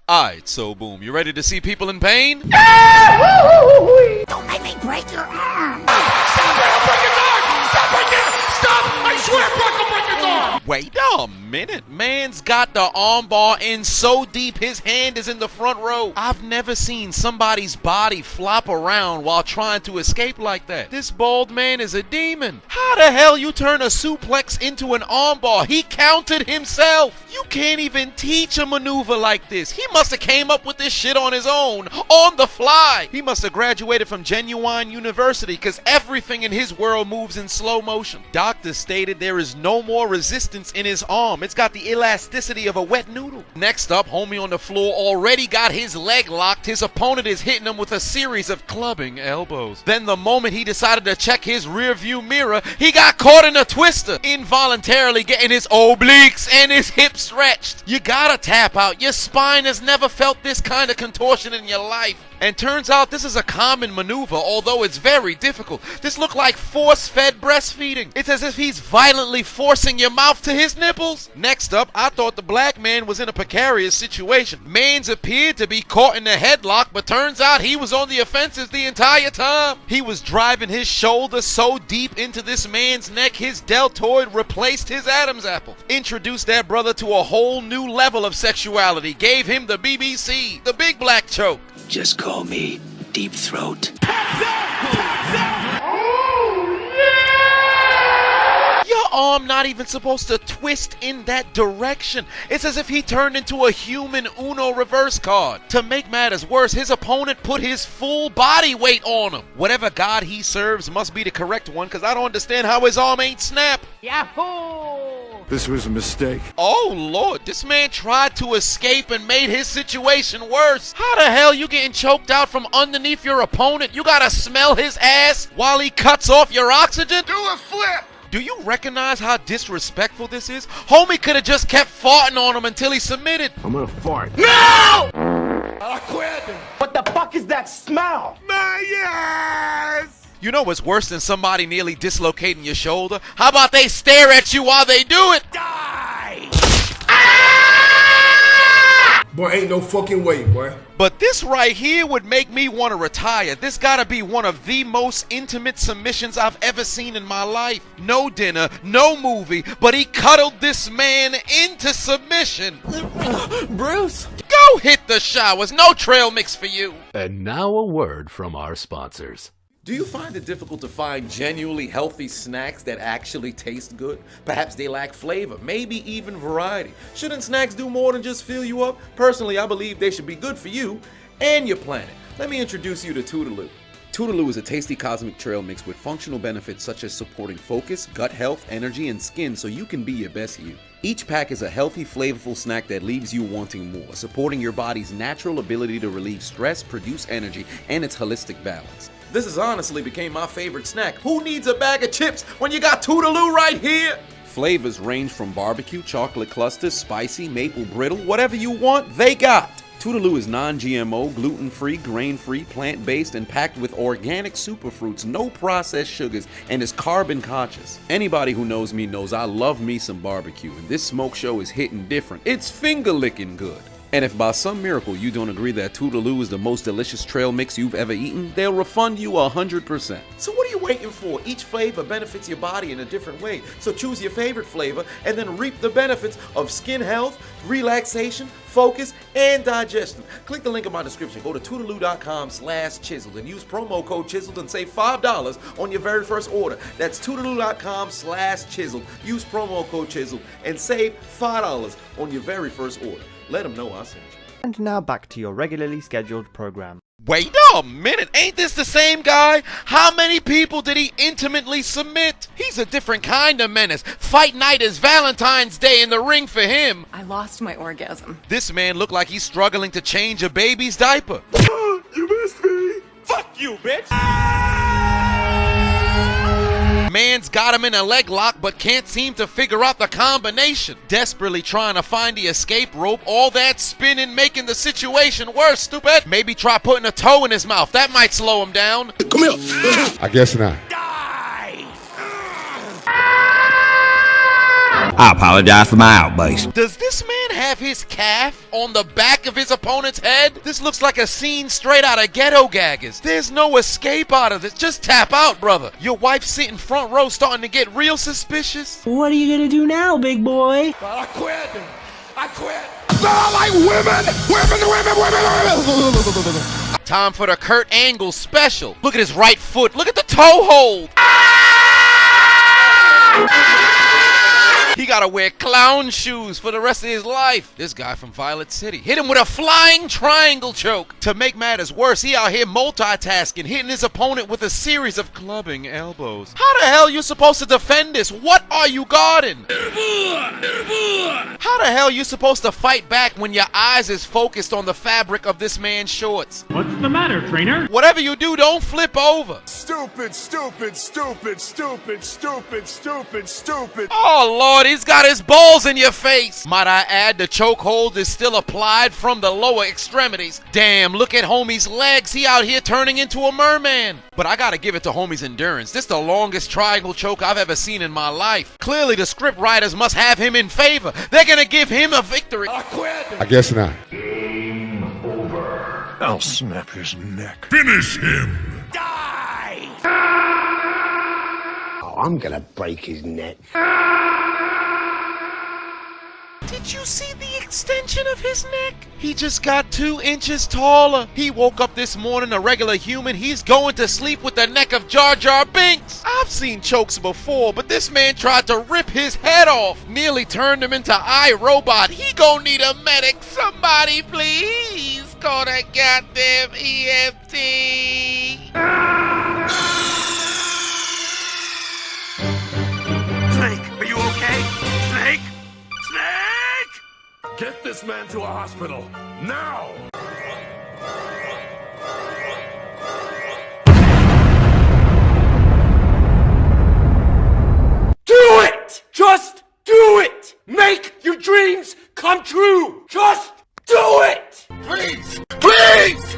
Alright, so boom, you ready to see people in pain? Don't make me break your arm. Stop, Brock, I'll break his arm! Stop right there! Stop! I swear, Brock, I'll break his arm! Wait a minute. Man's got the armbar in so deep his hand is in the front row. I've never seen somebody's body flop around while trying to escape like that. This bald man is a demon. How the hell you turn a suplex into an armbar? He counted himself. You can't even teach a maneuver like this. He must have came up with this shit on his own, on the fly. He must have graduated from Genuine University because everything in his world moves in slow motion. Doctors stated there is no more resistance in his arm. It's got the elasticity of a wet noodle. Next up, homie on the floor already got his leg locked. His opponent is hitting him with a series of clubbing elbows. Then the moment he decided to check his rear view mirror, he got caught in a twister, involuntarily getting his obliques and his hips stretched. You gotta tap out. Your spine has never felt this kind of contortion in your life. And turns out this is a common maneuver, although it's very difficult. This looked like force-fed breastfeeding. It's as if he's violently forcing your mouth to his nipples. Next up, I thought the black man was in a precarious situation. Mans appeared to be caught in a headlock, but turns out he was on the offensive the entire time. He was driving his shoulder so deep into this man's neck, his deltoid replaced his Adam's apple. Introduced that brother to a whole new level of sexuality. Gave him the BBC, the big black choke. Just call me Deep Throat. Your arm not even supposed to twist in that direction. It's as if he turned into a human Uno reverse card. To make matters worse, his opponent put his full body weight on him. Whatever god he serves must be the correct one, because I don't understand how his arm ain't snap. Yahoo! This was a mistake. Oh Lord, this man tried to escape and made his situation worse. How the hell you getting choked out from underneath your opponent? You gotta smell his ass while he cuts off your oxygen? Do a flip! Do you recognize how disrespectful this is? Homie could have just kept farting on him until he submitted. I'm gonna fart. No! I quit! What the fuck is that smell? My yes! You know what's worse than somebody nearly dislocating your shoulder? How about they stare at you while they do it? Die! Boy, ain't no fucking way, boy. But this right here would make me want to retire. This gotta be one of the most intimate submissions I've ever seen in my life. No dinner, no movie, but he cuddled this man into submission. Bruce? Go hit the showers, no trail mix for you. And now a word from our sponsors. Do you find it difficult to find genuinely healthy snacks that actually taste good? Perhaps they lack flavor, maybe even variety. Shouldn't snacks do more than just fill you up? Personally, I believe they should be good for you and your planet. Let me introduce you to Toodaloo. Toodaloo is a tasty cosmic trail mix with functional benefits such as supporting focus, gut health, energy, and skin so you can be your best you. Each pack is a healthy, flavorful snack that leaves you wanting more, supporting your body's natural ability to relieve stress, produce energy, and its holistic balance. This has honestly became my favorite snack. Who needs a bag of chips when you got Toodaloo right here? Flavors range from barbecue, chocolate clusters, spicy, maple brittle, whatever you want, they got. Toodaloo is non-GMO, gluten-free, grain-free, plant-based, and packed with organic superfruits, no processed sugars, and is carbon conscious. Anybody who knows me knows I love me some barbecue, and this smoke show is hitting different. It's finger-licking good. And if by some miracle you don't agree that Toodaloo is the most delicious trail mix you've ever eaten, they'll refund you 100%. So what are you waiting for? Each flavor benefits your body in a different way. So choose your favorite flavor and then reap the benefits of skin health, relaxation, focus, and digestion. Click the link in my description. Go to Toodaloo.com/chiseled and use promo code chiseled and save $5 on your very first order. That's Toodaloo.com/chiseled. Use promo code chiseled and save $5 on your very first order. Let them know I sent you. And now back to your regularly scheduled program. Wait a minute, ain't this the same guy? How many people did he intimately submit? He's a different kind of menace. Fight night is Valentine's Day in the ring for him. I lost my orgasm. This man looked like he's struggling to change a baby's diaper. You missed me. Fuck you, bitch! Man's got him in a leg lock but can't seem to figure out the combination. Desperately trying to find the escape rope. All that spinning making the situation worse, stupid. Maybe try putting a toe in his mouth. That might slow him down. Come here. I guess not. Die! I apologize for my outburst. Does this man have his calf on the back of his opponent's head? This looks like a scene straight out of Ghetto Gaggers. There's no escape out of this. Just tap out, brother. Your wife sitting front row starting to get real suspicious. What are you gonna do now, big boy? I quit. I like women. Time for the Kurt Angle special. Look at his right foot. Look at the toe hold. He gotta wear clown shoes for the rest of his life. This guy from Violet City hit him with a flying triangle choke. To make matters worse, he out here multitasking, hitting his opponent with a series of clubbing elbows. How the hell you supposed to defend this? What are you guarding? How the hell you supposed to fight back when your eyes is focused on the fabric of this man's shorts? What's the matter, trainer? Whatever you do, don't flip over. Stupid. Oh, Lord, he's got his balls in your face. Might I add, the chokehold is still applied from the lower extremities. Damn, look at homie's legs. He out here turning into a merman. But I gotta give it to homie's endurance. This is the longest triangle choke I've ever seen in my life. Clearly, the script writers must have him in favor. They're gonna give him a victory. I quit. I guess not. I'll snap his neck. Finish him. Die! Oh, I'm gonna break his neck. Did you see the extension of his neck? He just got 2 inches taller. He woke up this morning a regular human. He's going to sleep with the neck of Jar Jar Binks. I've seen chokes before, but this man tried to rip his head off. Nearly turned him into iRobot. He gon' need a medic. Somebody please call that goddamn EMT. Snake, are you okay? Snake? Get this man to a hospital. Now! Do it! Just do it! Make your dreams come true! Just do it! Please!